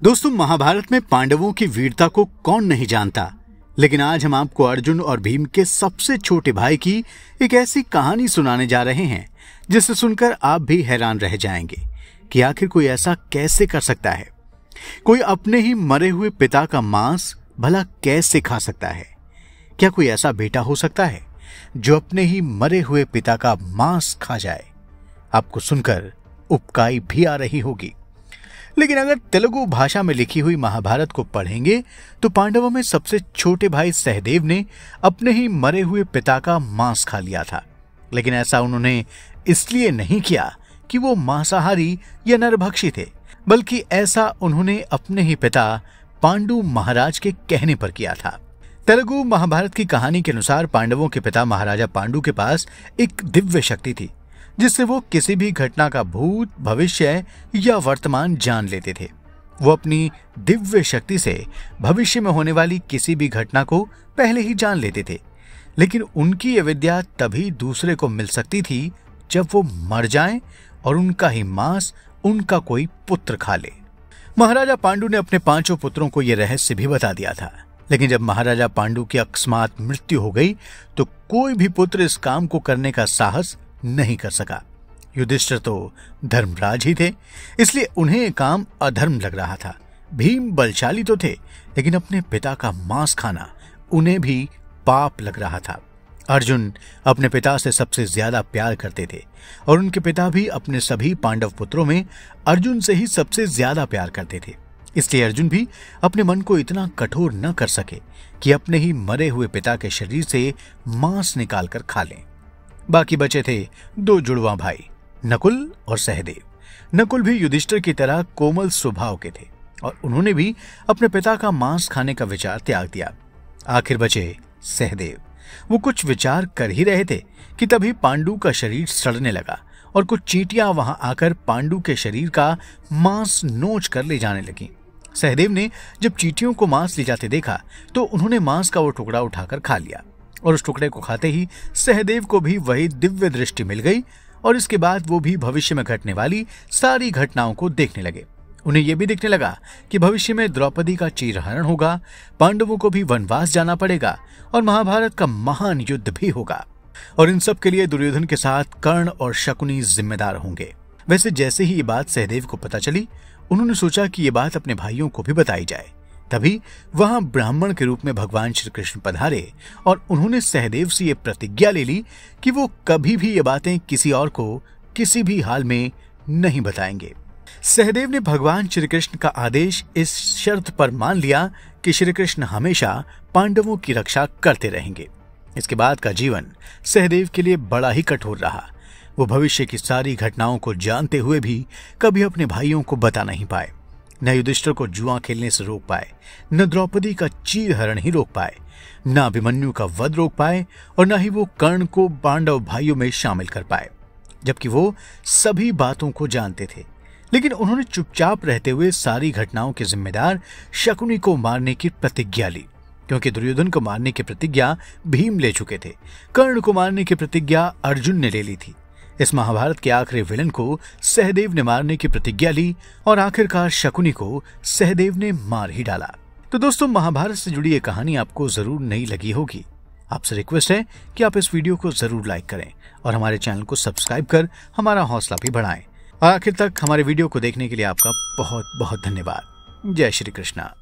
दोस्तों, महाभारत में पांडवों की वीरता को कौन नहीं जानता, लेकिन आज हम आपको अर्जुन और भीम के सबसे छोटे भाई की एक ऐसी कहानी सुनाने जा रहे हैं जिसे सुनकर आप भी हैरान रह जाएंगे कि आखिर कोई ऐसा कैसे कर सकता है। कोई अपने ही मरे हुए पिता का मांस भला कैसे खा सकता है? क्या कोई ऐसा बेटा हो सकता है जो अपने ही मरे हुए पिता का मांस खा जाए? आपको सुनकर उपकाई भी आ रही होगी, लेकिन अगर तेलुगु भाषा में लिखी हुई महाभारत को पढ़ेंगे तो पांडवों में सबसे छोटे भाई सहदेव ने अपने ही मरे हुए पिता का मांस खा लिया था। लेकिन ऐसा उन्होंने इसलिए नहीं किया कि वो मांसाहारी या नरभक्षी थे, बल्कि ऐसा उन्होंने अपने ही पिता पांडु महाराज के कहने पर किया था। तेलुगु महाभारत की कहानी के अनुसार पांडवों के पिता महाराजा पांडु के पास एक दिव्य शक्ति थी जिससे वो किसी भी घटना का भूत, भविष्य या वर्तमान जान लेते थे। वो अपनी दिव्य शक्ति से भविष्य में होने वाली किसी भी घटना को पहले ही जान लेते थे, लेकिन उनकी यह विद्या तभी दूसरे को मिल सकती थी जब वो मर जाएं और उनका ही मांस उनका कोई पुत्र खा ले। महाराजा पांडु ने अपने 5 पुत्रों को यह रहस्य भी बता दिया था, लेकिन जब महाराजा पांडु की अकस्मात मृत्यु हो गई तो कोई भी पुत्र इस काम को करने का साहस नहीं कर सका। युधिष्ठिर तो धर्मराज ही थे, इसलिए उन्हें यह काम अधर्म लग रहा था। भीम बलशाली तो थे, लेकिन अपने पिता का मांस खाना उन्हें भी पाप लग रहा था। अर्जुन अपने पिता से सबसे ज्यादा प्यार करते थे और उनके पिता भी अपने सभी पांडव पुत्रों में अर्जुन से ही सबसे ज्यादा प्यार करते थे। इसलिए अर्जुन भी अपने मन को इतना कठोर न कर सके कि अपने ही मरे हुए पिता के शरीर से मांस निकालकर खा लें। बाकी बचे थे 2 जुड़वा भाई, नकुल और सहदेव। नकुल भी युधिष्ठिर की तरह कोमल स्वभाव के थे और उन्होंने भी अपने पिता का मांस खाने का विचार त्याग दिया। आखिर बचे सहदेव। वो कुछ विचार कर ही रहे थे कि तभी पांडु का शरीर सड़ने लगा और कुछ चींटियां वहां आकर पांडु के शरीर का मांस नोच कर ले जाने लगी। सहदेव ने जब चींटियों को मांस ले जाते देखा तो उन्होंने मांस का वो टुकड़ा उठाकर खा लिया और उस टुकड़े को खाते ही सहदेव को भी वही दिव्य दृष्टि मिल गई और इसके बाद वो भी भविष्य में घटने वाली सारी घटनाओं को देखने लगे। उन्हें यह भी दिखने लगा कि भविष्य में द्रौपदी का चीरहरण होगा, पांडवों को भी वनवास जाना पड़ेगा और महाभारत का महान युद्ध भी होगा। और इन सब के लिए दुर्योधन के साथ कर्ण और शकुनी जिम्मेदार होंगे। वैसे जैसे ही ये बात सहदेव को पता चली, उन्होंने सोचा कि ये बात अपने भाइयों को भी बताई जाए। तभी वहां ब्राह्मण के रूप में भगवान श्री कृष्ण पधारे और उन्होंने सहदेव से यह प्रतिज्ञा ले ली कि वो कभी भी ये बातें किसी और को किसी भी हाल में नहीं बताएंगे। सहदेव ने भगवान श्री कृष्ण का आदेश इस शर्त पर मान लिया कि श्री कृष्ण हमेशा पांडवों की रक्षा करते रहेंगे। इसके बाद का जीवन सहदेव के लिए बड़ा ही कठोर रहा। वो भविष्य की सारी घटनाओं को जानते हुए भी कभी अपने भाइयों को बता नहीं पाए। न युधिष्ठिर को जुआ खेलने से रोक पाए, न द्रौपदी का चीरहरण ही रोक पाए, न अभिमन्यु का वध रोक पाए और न ही वो कर्ण को पांडव भाइयों में शामिल कर पाए, जबकि वो सभी बातों को जानते थे। लेकिन उन्होंने चुपचाप रहते हुए सारी घटनाओं के जिम्मेदार शकुनी को मारने की प्रतिज्ञा ली, क्योंकि दुर्योधन को मारने की प्रतिज्ञा भीम ले चुके थे। कर्ण को मारने की प्रतिज्ञा अर्जुन ने ले ली थी। इस महाभारत के आखिरी विलन को सहदेव ने मारने की प्रतिज्ञा ली और आखिरकार शकुनी को सहदेव ने मार ही डाला। तो दोस्तों, महाभारत से जुड़ी ये कहानी आपको जरूर नई लगी होगी। आपसे रिक्वेस्ट है कि आप इस वीडियो को जरूर लाइक करें और हमारे चैनल को सब्सक्राइब कर हमारा हौसला भी बढ़ाएं। और आखिर तक हमारे वीडियो को देखने के लिए आपका बहुत बहुत धन्यवाद। जय श्री कृष्णा।